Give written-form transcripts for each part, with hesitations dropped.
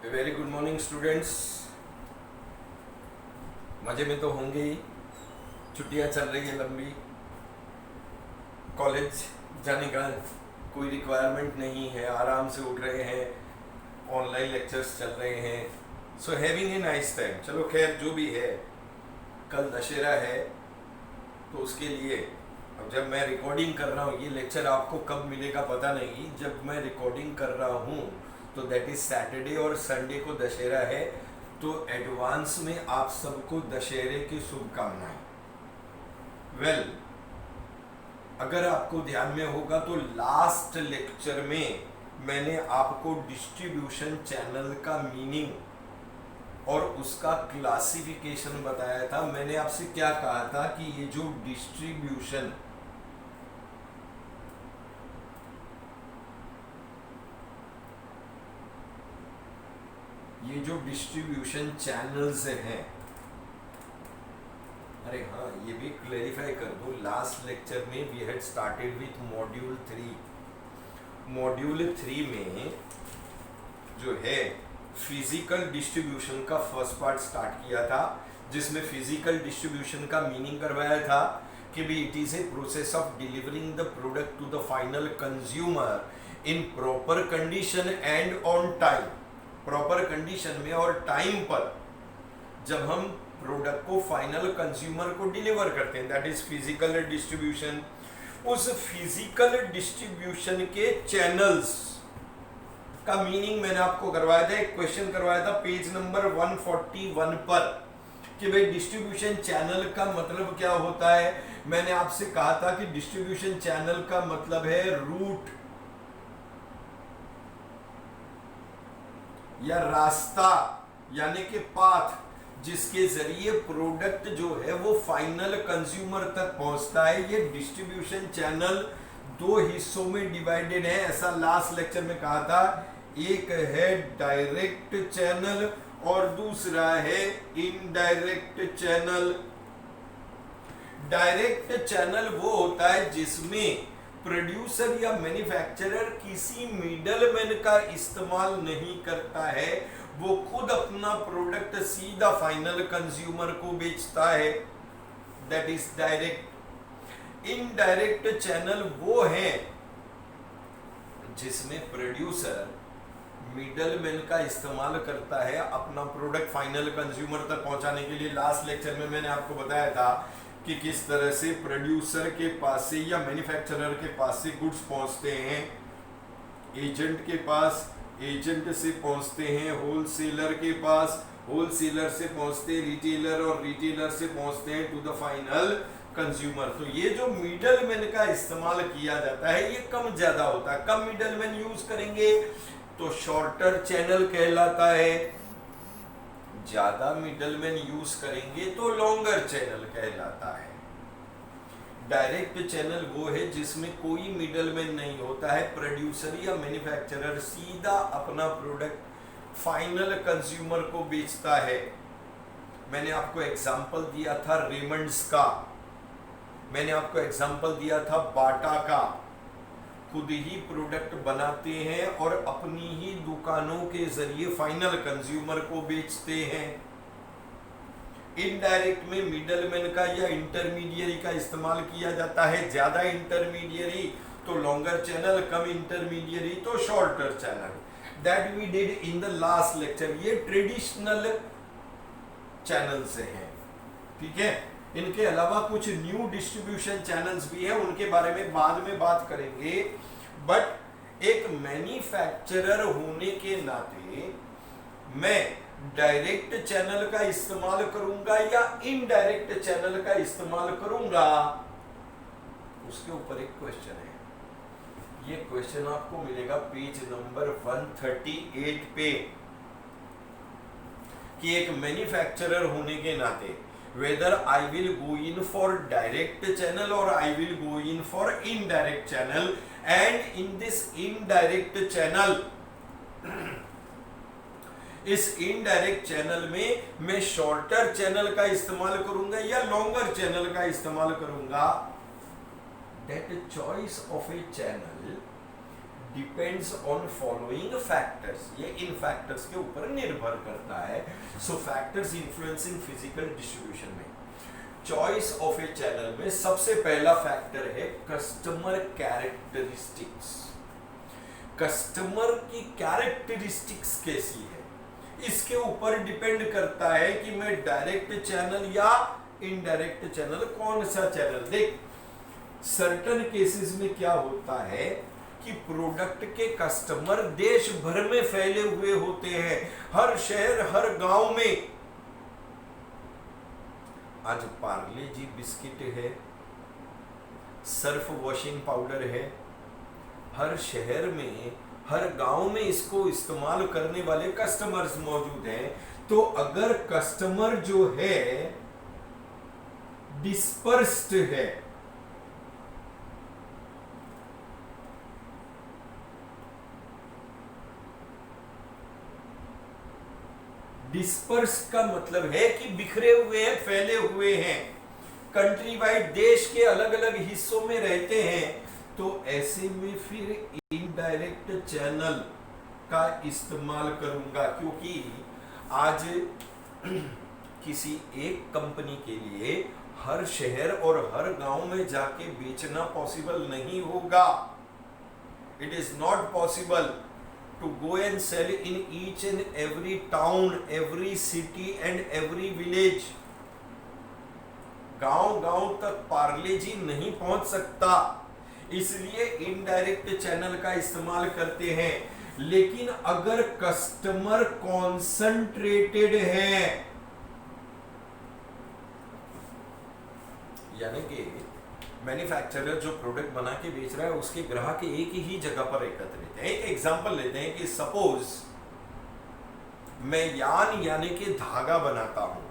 Very good morning students. मज़े में तो होंगे ही। छुट्टियां चल रही है लंबी, कॉलेज जाने का कोई रिक्वायरमेंट नहीं है, आराम से उठ रहे हैं, ऑनलाइन लेक्चर्स चल रहे हैं, so having a nice time. चलो खैर जो भी है, कल दशहरा है तो उसके लिए अब जब मैं रिकॉर्डिंग कर रहा हूँ, ये लेक्चर आपको कब मिलेगा पता नहीं, जब मैं रिकॉर्डिंग कर रहा हूँ तो दैट इज सैटरडे और संडे को दशहरा है, तो एडवांस में आप सबको दशहरे की शुभकामनाएं। वेल, अगर आपको ध्यान में होगा तो लास्ट लेक्चर में मैंने आपको डिस्ट्रीब्यूशन चैनल का मीनिंग और उसका क्लासिफिकेशन बताया था। मैंने आपसे क्या कहा था कि ये जो डिस्ट्रीब्यूशन चैनल्स हैं, अरे हाँ ये भी क्लेरिफाई कर दो, लास्ट लेक्चर में we had started with module 3। Module 3 में जो है फिजिकल डिस्ट्रीब्यूशन का फर्स्ट पार्ट स्टार्ट किया था, जिसमें फिजिकल डिस्ट्रीब्यूशन का मीनिंग करवाया था कि भी it is a process of delivering the product to the final consumer in proper condition and on time. Proper condition में और टाइम पर जब हम प्रोडक्ट को फाइनल कंज्यूमर को डिलीवर करते हैं, दैट इज फिजिकल डिस्ट्रीब्यूशन। उस फिजिकल डिस्ट्रीब्यूशन के चैनल्स का मीनिंग मैंने आपको करवाया था, एक क्वेश्चन करवाया था पेज नंबर 141 पर कि भाई डिस्ट्रीब्यूशन चैनल का मतलब क्या होता है। मैंने आपसे कहा था कि डिस्ट्रीब्यूशन चैनल का मतलब है रूट या रास्ता, यानी कि पाथ, जिसके जरिए प्रोडक्ट जो है वो फाइनल कंज्यूमर तक पहुंचता है। ये डिस्ट्रीब्यूशन चैनल दो हिस्सों में डिवाइडेड है, ऐसा लास्ट लेक्चर में कहा था। एक है डायरेक्ट चैनल और दूसरा है इनडायरेक्ट चैनल। डायरेक्ट चैनल वो होता है जिसमें प्रोड्यूसर या मैन्युफैक्चरर किसी मिडलमैन का इस्तेमाल नहीं करता है, वो खुद अपना प्रोडक्ट सीधा फाइनल कंज्यूमर को बेचता है, that is direct. Indirect channel वो है जिसमें प्रोड्यूसर मिडलमैन का इस्तेमाल करता है अपना प्रोडक्ट फाइनल कंज्यूमर तक पहुंचाने के लिए। लास्ट लेक्चर में मैंने आपको बताया था कि किस तरह से प्रोड्यूसर के पास से या मैन्युफैक्चरर के पास से गुड्स पहुंचते हैं एजेंट के पास, एजेंट से पहुंचते हैं होलसेलर के पास, होलसेलर से पहुंचते हैं रिटेलर और रिटेलर से पहुंचते हैं टू द फाइनल कंज्यूमर। तो ये जो मिडलमैन का इस्तेमाल किया जाता है ये कम ज्यादा होता है। कम मिडलमैन यूज करेंगे तो शॉर्टर चैनल कहलाता है, ज्यादा मिडलमैन यूज करेंगे तो लॉन्गर चैनल कहलाता है। डायरेक्ट चैनल वो है जिसमें कोई मिडलमैन नहीं होता है, प्रोड्यूसर या मैन्युफैक्चरर सीधा अपना प्रोडक्ट फाइनल कंज्यूमर को बेचता है। मैंने आपको एग्जांपल दिया था रेमंड्स का, मैंने आपको एग्जांपल दिया था बाटा का। खुद ही प्रोडक्ट बनाते हैं और अपनी ही दुकानों के जरिए फाइनल कंज्यूमर को बेचते हैं। इनडायरेक्ट में मिडलमैन का या इंटरमीडियरी का इस्तेमाल किया जाता है, ज्यादा इंटरमीडियरी तो लॉन्गर चैनल, कम इंटरमीडियरी तो shorter channel. That we did in the last lecture. ये ट्रेडिशनल चैनल से हैं, ठीक है। इनके अलावा कुछ न्यू डिस्ट्रीब्यूशन चैनल्स भी हैं, उनके बारे में बाद में बात करेंगे। बट एक मैन्युफैक्चरर होने के नाते मैं डायरेक्ट चैनल का इस्तेमाल करूंगा या इनडायरेक्ट चैनल का इस्तेमाल करूंगा, उसके ऊपर एक क्वेश्चन है। ये क्वेश्चन आपको मिलेगा पेज नंबर 138 पे कि एक मैन्युफैक्चरर होने के नाते whether I will go in for direct channel or I will go in for indirect channel, and in this indirect channel इस इनडायरेक्ट चैनल में मैं शॉर्टर चैनल का इस्तेमाल करूंगा या लॉन्गर चैनल का इस्तेमाल करूंगा। That choice of A channel depends on following factors, ये इन फैक्टर्स के ऊपर निर्भर करता है। सो फैक्टर्स इन्फ्लुएंसिंग फिजिकल डिस्ट्रीब्यूशन में चॉइस ऑफ ए चैनल में सबसे पहला फैक्टर है कस्टमर कैरेक्टरिस्टिक्स। कस्टमर की कैरेक्टरिस्टिक्स कैसी है, इसके ऊपर डिपेंड करता है कि मैं डायरेक्ट चैनल या इनडायरेक्ट चैनल, कौन सा चैनल। देख, सर्टन केसेस में क्या होता है कि प्रोडक्ट के कस्टमर देश भर में फैले हुए होते हैं, हर शहर हर गांव में। आज पार्ले जी बिस्किट है, सर्फ वॉशिंग पाउडर है, हर शहर में हर गांव में इसको इस्तेमाल करने वाले कस्टमर्स मौजूद हैं। तो अगर कस्टमर जो है डिस्पर्स्ड है, डिस्पर्स का मतलब है कि बिखरे हुए हैं, फैले हुए हैं, कंट्री वाइड देश के अलग अलग हिस्सों में रहते हैं, तो ऐसे में फिर इनडायरेक्ट चैनल का इस्तेमाल करूंगा। क्योंकि आज किसी एक कंपनी के लिए हर शहर और हर गांव में जाके बेचना पॉसिबल नहीं होगा। It is not possible to go and sell in each and every town, every city and every village। गांव-गांव तक पार्ले जी नहीं पहुंच सकता, इसलिए इनडायरेक्ट चैनल का इस्तेमाल करते हैं। लेकिन अगर कस्टमर कॉन्सेंट्रेटेड है, यानी कि मैन्युफैक्चरर जो प्रोडक्ट बना के बेच रहा है उसके ग्राहक एक ही जगह पर एकत्रित है। एक एग्जांपल लेते हैं कि सपोज मैं यान यानी कि धागा बनाता हूं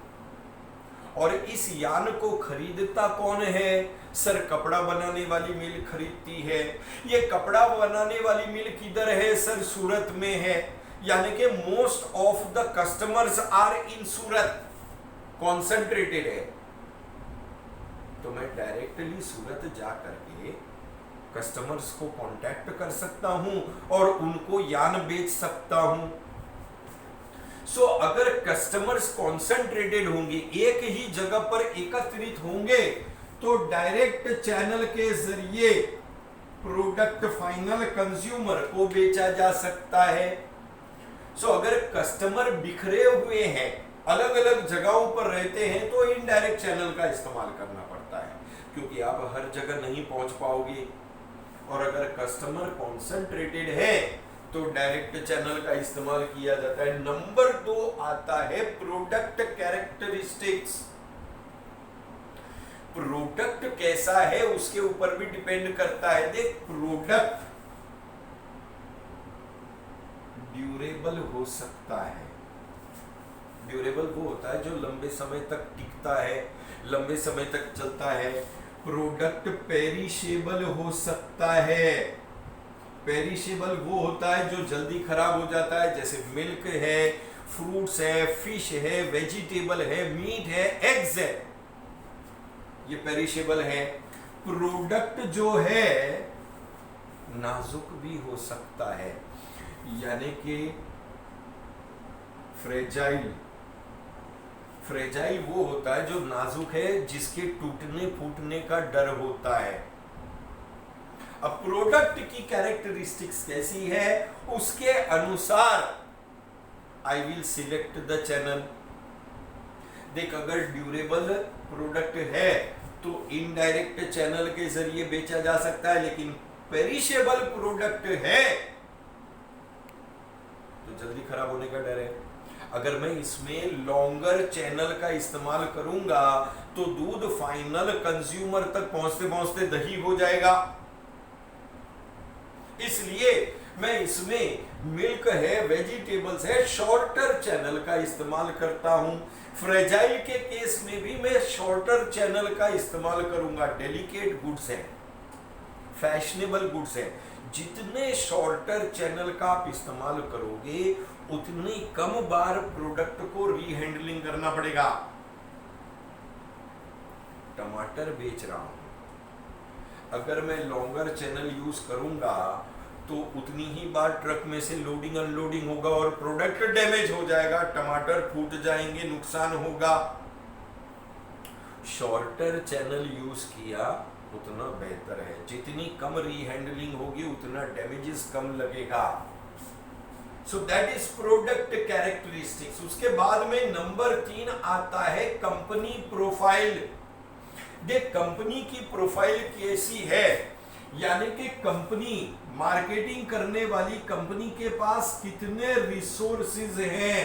और इस यान को खरीदता कौन है? सर, कपड़ा बनाने वाली मिल खरीदती है। ये कपड़ा बनाने वाली मिल किधर है? सर, सूरत में है। यानी कि most of the customers are in Surat, concentrated है। तो मैं डायरेक्टली सूरत जा करके कस्टमर्स को कांटेक्ट कर सकता हूं और उनको यान बेच सकता हूं। सो अगर कस्टमर्स कॉन्सेंट्रेटेड होंगे, एक ही जगह पर एकत्रित होंगे, तो डायरेक्ट चैनल के जरिए प्रोडक्ट फाइनल कंज्यूमर को बेचा जा सकता है। सो अगर कस्टमर बिखरे हुए हैं, अलग अलग जगहों पर रहते हैं, तो इनडायरेक्ट चैनल का इस्तेमाल करना पड़ता है, क्योंकि आप हर जगह नहीं पहुंच पाओगे। और अगर कस्टमर कॉन्सेंट्रेटेड है तो डायरेक्ट चैनल का इस्तेमाल किया जाता है। नंबर 2 आता है प्रोडक्ट कैरेक्टरिस्टिक्स। प्रोडक्ट कैसा है उसके ऊपर भी डिपेंड करता है। देख, प्रोडक्ट ड्यूरेबल हो सकता है। ड्यूरेबल वो होता है जो लंबे समय तक टिकता है, लंबे समय तक चलता है। प्रोडक्ट पेरिशेबल हो सकता है। पेरिशेबल वो होता है जो जल्दी खराब हो जाता है, जैसे मिल्क है, फ्रूट्स है, फिश है, वेजिटेबल है, मीट है, एग्स है, ये पेरिशेबल है। प्रोडक्ट जो है नाजुक भी हो सकता है, यानी कि फ्रेजाइल। फ्रेजाइल वो होता है जो नाजुक है, जिसके टूटने फूटने का डर होता है। अब प्रोडक्ट की कैरेक्टरिस्टिक्स कैसी है, उसके अनुसार I will select the channel. देख, अगर ड्यूरेबल प्रोडक्ट है तो इनडायरेक्ट चैनल के जरिए बेचा जा सकता है, लेकिन पेरिशेबल प्रोडक्ट है तो जल्दी खराब होने का डर है। अगर मैं इसमें लॉन्गर चैनल का इस्तेमाल करूंगा तो दूध फाइनल कंज्यूमर तक पहुंचते पहुंचते दही हो जाएगा। इसलिए मैं इसमें मिल्क है, वेजिटेबल्स है, शॉर्टर चैनल का इस्तेमाल करता हूं। फ्रेजाइल के केस में भी मैं शॉर्टर चैनल का इस्तेमाल करूंगा। डेलिकेट गुड्स है, फैशनेबल गुड्स है, जितने शॉर्टर चैनल का आप इस्तेमाल करोगे उतनी कम बार प्रोडक्ट को रीहैंडलिंग करना पड़ेगा। टमाटर बेच रहा हूं, अगर मैं लॉन्गर चैनल यूज करूंगा तो उतनी ही बार ट्रक में से लोडिंग अनलोडिंग होगा और प्रोडक्ट डैमेज हो जाएगा, टमाटर फूट जाएंगे, नुकसान होगा। शॉर्टर चैनल यूज किया उतना बेहतर है, जितनी कम रीहैंडलिंग होगी उतना डैमेजेस कम लगेगा। सो दैट इज प्रोडक्ट कैरेक्टरिस्टिक्स। उसके बाद में नंबर 3 आता है कंपनी प्रोफाइल। देख कंपनी की प्रोफाइल कैसी है, यानी कि कंपनी मार्केटिंग करने वाली कंपनी के पास कितने रिसोर्सेज हैं,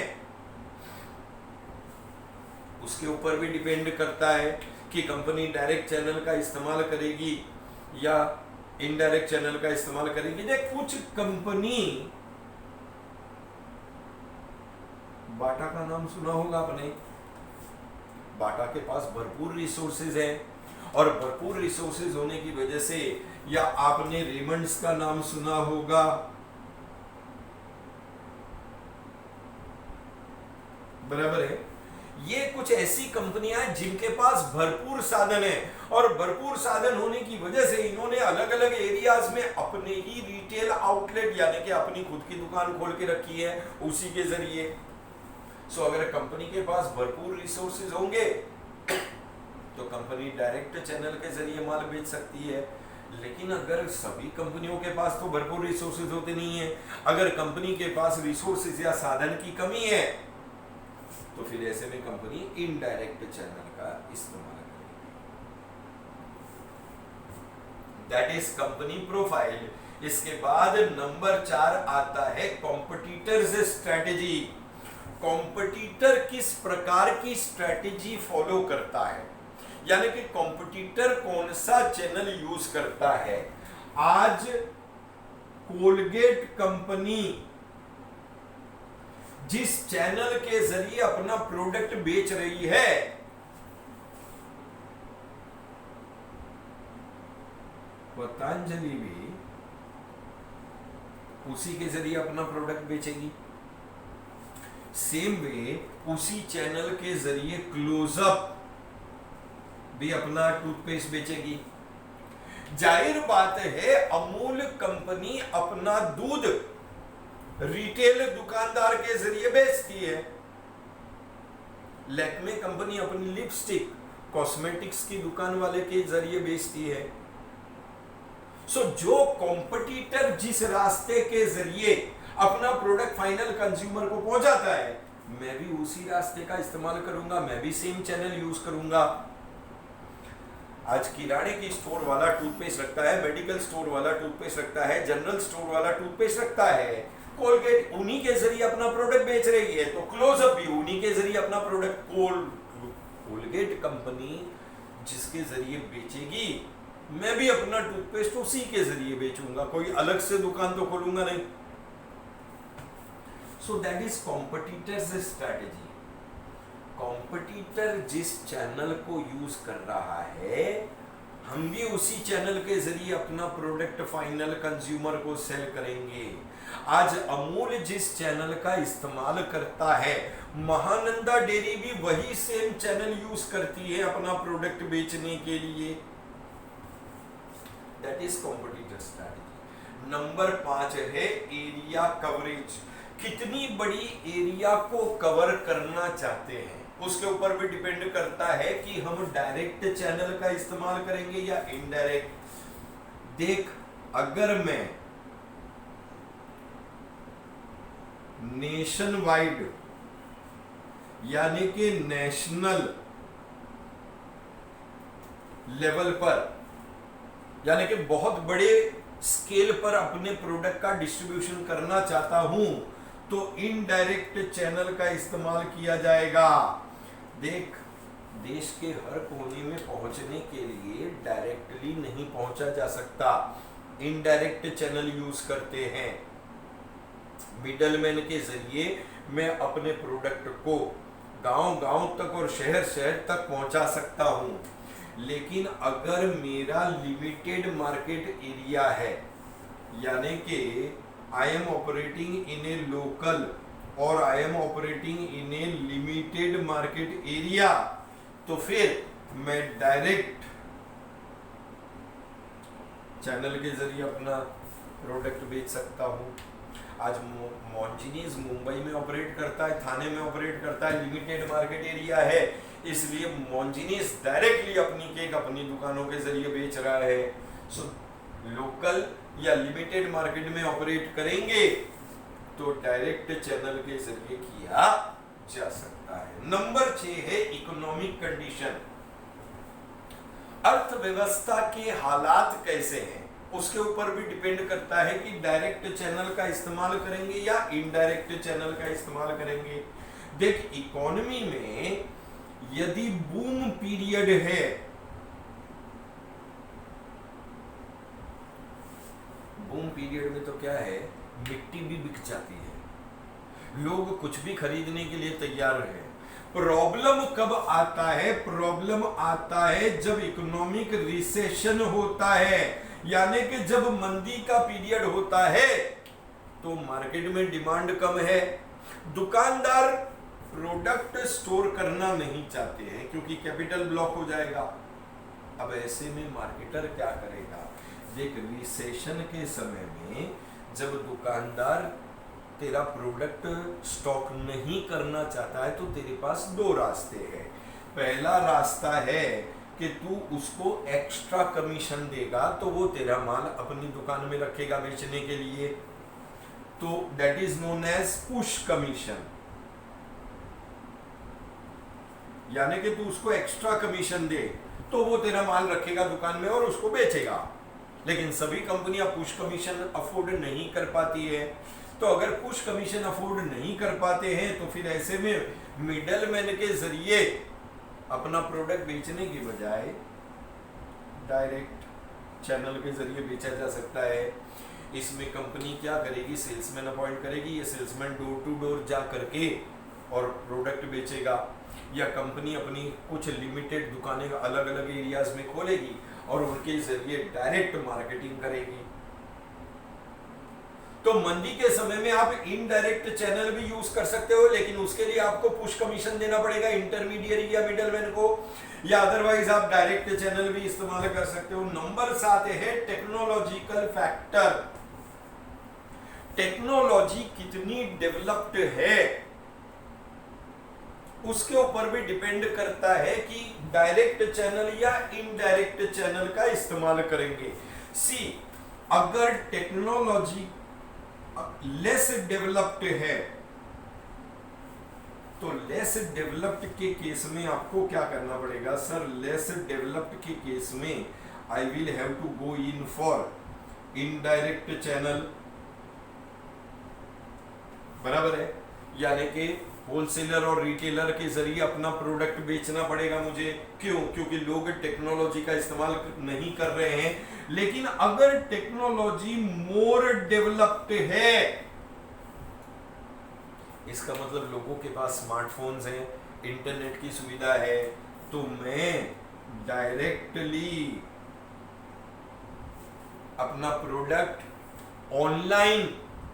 उसके ऊपर भी डिपेंड करता है कि कंपनी डायरेक्ट चैनल का इस्तेमाल करेगी या इनडायरेक्ट चैनल का इस्तेमाल करेगी। देख कुछ कंपनी, बाटा का नाम सुना होगा आपने, बाटा के पास भरपूर रिसोर्सेज हैं और भरपूर रिसोर्सेज होने की वजह से, या आपने रेमंड्स का नाम सुना होगा, बराबर है। ये कुछ ऐसी कंपनियां हैं जिनके पास भरपूर साधन है और भरपूर साधन होने की वजह से इन्होंने अलग अलग एरियाज में अपने ही रिटेल आउटलेट यानी कि अपनी खुद की दुकान खोल के रखी है उसी के जरिए। सो अगर कंपनी के पास भरपूर रिसोर्सेज होंगे तो कंपनी डायरेक्ट चैनल के जरिए माल बेच सकती है। लेकिन अगर सभी कंपनियों के पास तो भरपूर रिसोर्सेज होते नहीं है, अगर कंपनी के पास रिसोर्सेज या साधन की कमी है तो फिर ऐसे में कंपनी इनडायरेक्ट चैनल का इस्तेमाल करेगी। That is company profile. इसके बाद नंबर 4 आता है कॉम्पिटिटर्स स्ट्रेटेजी। कॉम्पिटिटर किस प्रकार की स्ट्रेटेजी फॉलो करता है, यानी कि कॉम्पिटिटर कौन सा चैनल यूज करता है। आज कोलगेट कंपनी जिस चैनल के जरिए अपना प्रोडक्ट बेच रही है, पतंजलि भी उसी के जरिए अपना प्रोडक्ट बेचेगी। सेम वे उसी चैनल के जरिए क्लोजअप भी अपना टूथपेस्ट बेचेगी। जाहिर बात है अमूल कंपनी अपना दूध रिटेल दुकानदार के जरिए बेचती है। लैक्मे कंपनी अपनी लिपस्टिक कॉस्मेटिक्स की दुकान वाले के जरिए बेचती है। सो जो कॉम्पिटिटर जिस रास्ते के जरिए अपना प्रोडक्ट फाइनल कंज्यूमर को पहुंचाता है, मैं भी उसी रास्ते का इस्तेमाल करूंगा, मैं भी सेम चैनल यूज करूंगा। आज किराने की स्टोर वाला टूथपेस्ट रखता है, मेडिकल स्टोर वाला टूथपेस्ट रखता है, जनरल स्टोर वाला टूथपेस्ट रखता है। कोलगेट उन्हीं के जरिए अपना प्रोडक्ट बेच रही है तो क्लोजअप भी उन्हीं के जरिए अपना प्रोडक्ट, कोलगेट कंपनी जिसके जरिए बेचेगी, मैं भी अपना टूथपेस्ट उसी के जरिए बेचूंगा, कोई अलग से दुकान तो खोलूंगा नहीं। सो that is competitors strategy. Competitor जिस चैनल को यूज कर रहा है, हम भी उसी चैनल के जरिए अपना प्रोडक्ट फाइनल कंज्यूमर को सेल करेंगे। आज अमूल जिस चैनल का इस्तेमाल करता है, महानंदा डेयरी भी वही सेम चैनल यूज करती है अपना प्रोडक्ट बेचने के लिए। That is competitor strategy. Number 5 है एरिया कवरेज। कितनी बड़ी एरिया को कवर करना चाहते हैं उसके ऊपर भी डिपेंड करता है कि हम डायरेक्ट चैनल का इस्तेमाल करेंगे या इनडायरेक्ट। देख अगर मैं नेशन वाइड यानी कि नेशनल लेवल पर यानी कि बहुत बड़े स्केल पर अपने प्रोडक्ट का डिस्ट्रीब्यूशन करना चाहता हूं तो इनडायरेक्ट चैनल का इस्तेमाल किया जाएगा। देख देश के हर कोने में पहुंचने के लिए डायरेक्टली नहीं पहुंचा जा सकता, इनडायरेक्ट चैनल यूज करते हैं। मिडलमैन के जरिए मैं अपने प्रोडक्ट को गांव-गांव तक और शहर-शहर तक पहुंचा सकता हूं। लेकिन अगर मेरा लिमिटेड मार्केट एरिया है, यानी कि I am operating in a local और I am operating in a limited market area, तो फिर मैं डायरेक्ट चैनल के जरिए अपना प्रोडक्ट बेच सकता हूँ। आज मॉन्जिनीज मुंबई में ऑपरेट करता है, थाने में ऑपरेट करता है, लिमिटेड मार्केट एरिया है, इसलिए मॉन्जिनीज डायरेक्टली अपनी केक अपनी दुकानों के जरिए बेच रहा है। सो लोकल या लिमिटेड मार्केट में ऑपरेट करेंगे तो डायरेक्ट चैनल के जरिए किया जा सकता है। नंबर 6 है इकोनॉमिक कंडीशन। अर्थव्यवस्था के हालात कैसे हैं उसके ऊपर भी डिपेंड करता है कि डायरेक्ट चैनल का इस्तेमाल करेंगे या इनडायरेक्ट चैनल का इस्तेमाल करेंगे। देख, इकोनॉमी में यदि बूम पीरियड है, बूम पीरियड में तो क्या है, मिट्टी भी बिक जाती है, लोग कुछ भी खरीदने के लिए तैयार है। प्रॉब्लम कब आता है? प्रॉब्लम आता है जब इकोनॉमिक रिसेशन होता है, यानी कि जब मंदी का पीरियड होता है तो मार्केट में डिमांड कम है, दुकानदार प्रोडक्ट स्टोर करना नहीं चाहते हैं क्योंकि कैपिटल ब्लॉक हो जाएगा। अब ऐसे में मार्केटर क्या करेगा? देख, रिसेशन के समय में जब दुकानदार तेरा प्रोडक्ट स्टॉक नहीं करना चाहता है तो तेरे पास दो रास्ते हैं। पहला रास्ता है कि तू उसको एक्स्ट्रा कमीशन देगा तो वो तेरा माल अपनी दुकान में रखेगा बेचने के लिए, तो that is known as push commission, यानी कि तू उसको एक्स्ट्रा कमीशन दे तो वो तेरा माल रखेगा दुकान में और उसको बेचेगा। लेकिन सभी कंपनियां पुश कमीशन अफोर्ड नहीं कर पाती है, तो अगर पुश कमीशन अफोर्ड नहीं कर पाते हैं तो फिर ऐसे में मिडलमैन के जरिए अपना प्रोडक्ट बेचने की बजाय डायरेक्ट चैनल के जरिए बेचा जा सकता है। इसमें कंपनी क्या करेगी? सेल्समैन अपॉइंट करेगी, ये सेल्समैन डोर टू डोर जा करके और प्रोडक्ट बेचेगा, या कंपनी अपनी कुछ लिमिटेड दुकानें अलग अलग एरियाज में खोलेगी और उनके जरिए डायरेक्ट मार्केटिंग करेगी। तो मंदी के समय में आप इनडायरेक्ट चैनल भी यूज कर सकते हो, लेकिन उसके लिए आपको पुश कमीशन देना पड़ेगा इंटरमीडिएट या मिडलमैन को, या अदरवाइज आप डायरेक्ट चैनल भी इस्तेमाल कर सकते हो। नंबर 7 है टेक्नोलॉजिकल फैक्टर। टेक्नोलॉजी कितनी डेवलप्ड है उसके ऊपर भी डिपेंड करता है कि डायरेक्ट चैनल या इनडायरेक्ट चैनल का इस्तेमाल करेंगे। सी, अगर टेक्नोलॉजी लेस डेवलप्ड है तो लेस डेवलप्ड के केस में आपको क्या करना पड़ेगा? सर, लेस डेवलप्ड के केस में I will have to go in for indirect channel, बराबर है, यानी कि होलसेलर और रिटेलर के जरिए अपना प्रोडक्ट बेचना पड़ेगा मुझे। क्यों? क्योंकि लोग टेक्नोलॉजी का इस्तेमाल नहीं कर रहे हैं। लेकिन अगर टेक्नोलॉजी मोर डेवलप्ड है, इसका मतलब लोगों के पास स्मार्टफोन्स हैं, इंटरनेट की सुविधा है, तो मैं डायरेक्टली अपना प्रोडक्ट ऑनलाइन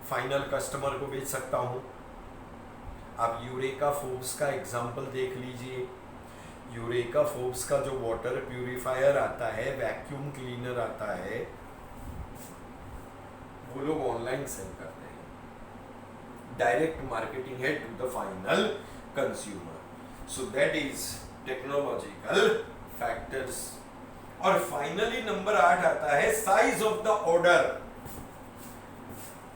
फाइनल कस्टमर को बेच सकता हूं। आप यूरेका फोर्ब्स का एग्जाम्पल देख लीजिए। यूरेका फोर्ब्स का जो वाटर प्यूरिफायर आता है, वैक्यूम क्लीनर आता है, वो लोग ऑनलाइन सेल करते हैं। डायरेक्ट मार्केटिंग है to the final consumer. So that is technological factors. और फाइनली नंबर 8 आता है size of the order.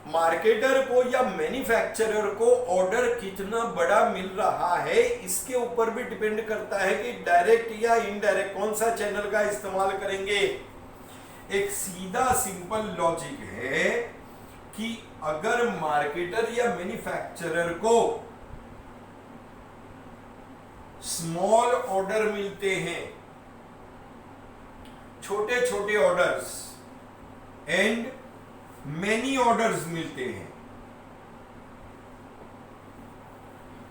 Marketer को या मैन्युफैक्चरर को ऑर्डर कितना बड़ा मिल रहा है इसके ऊपर भी डिपेंड करता है कि डायरेक्ट या इनडायरेक्ट कौन सा चैनल का इस्तेमाल करेंगे। एक सीधा सिंपल लॉजिक है कि अगर मार्केटर या मैन्युफैक्चरर को स्मॉल ऑर्डर मिलते हैं, छोटे छोटे ऑर्डर्स, एंड मेनी ऑर्डर्स मिलते हैं,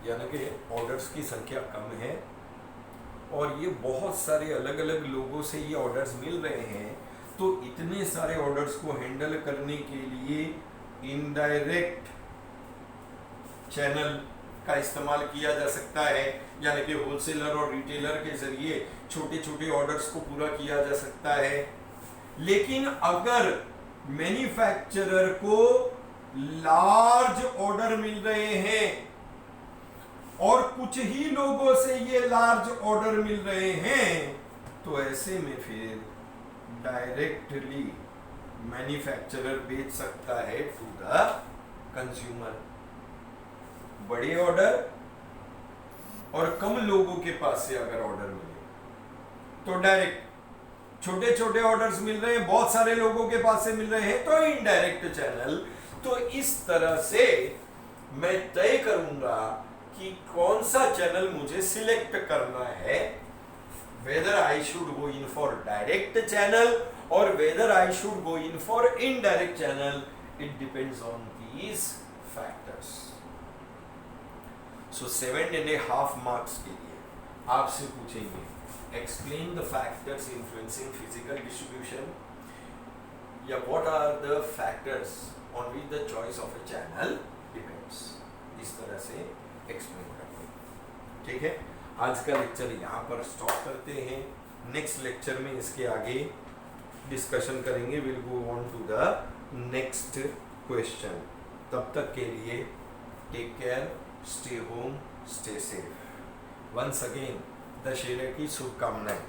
यानी कि ऑर्डर्स की संख्या कम है और ये बहुत सारे अलग अलग लोगों से ये ऑर्डर्स मिल रहे हैं, तो इतने सारे ऑर्डर्स को हैंडल करने के लिए इनडायरेक्ट चैनल का इस्तेमाल किया जा सकता है, यानी कि होलसेलर और रिटेलर के जरिए छोटे छोटे ऑर्डर्स को पूरा किया जा सकता है। लेकिन अगर मैन्युफैक्चरर को लार्ज ऑर्डर मिल रहे हैं और कुछ ही लोगों से ये लार्ज ऑर्डर मिल रहे हैं, तो ऐसे में फिर डायरेक्टली मैन्युफैक्चरर बेच सकता है टू द कंज्यूमर। बड़े ऑर्डर और कम लोगों के पास से अगर ऑर्डर मिले तो डायरेक्ट, छोटे छोटे ऑर्डर्स मिल रहे हैं बहुत सारे लोगों के पास से मिल रहे हैं तो इनडायरेक्ट चैनल। तो इस तरह से मैं तय करूंगा कि कौन सा चैनल मुझे सिलेक्ट करना है, whether I should go in for direct channel और whether I should go in for indirect channel. It depends on these factors. So 7.5 marks के लिए आपसे पूछेंगे, explain the factors influencing physical distribution, या what are the factors on which the choice of a channel depends। इस तरह से explain करते हैं। ठीक है, आज का लेक्चर यहाँ पर स्टॉप करते हैं। नेक्स्ट लेक्चर में इसके आगे डिस्कशन करेंगे। Will go on to the next question. तब तक के लिए take care, stay home, stay safe. Once again दशहरे की शुभकामनाएं।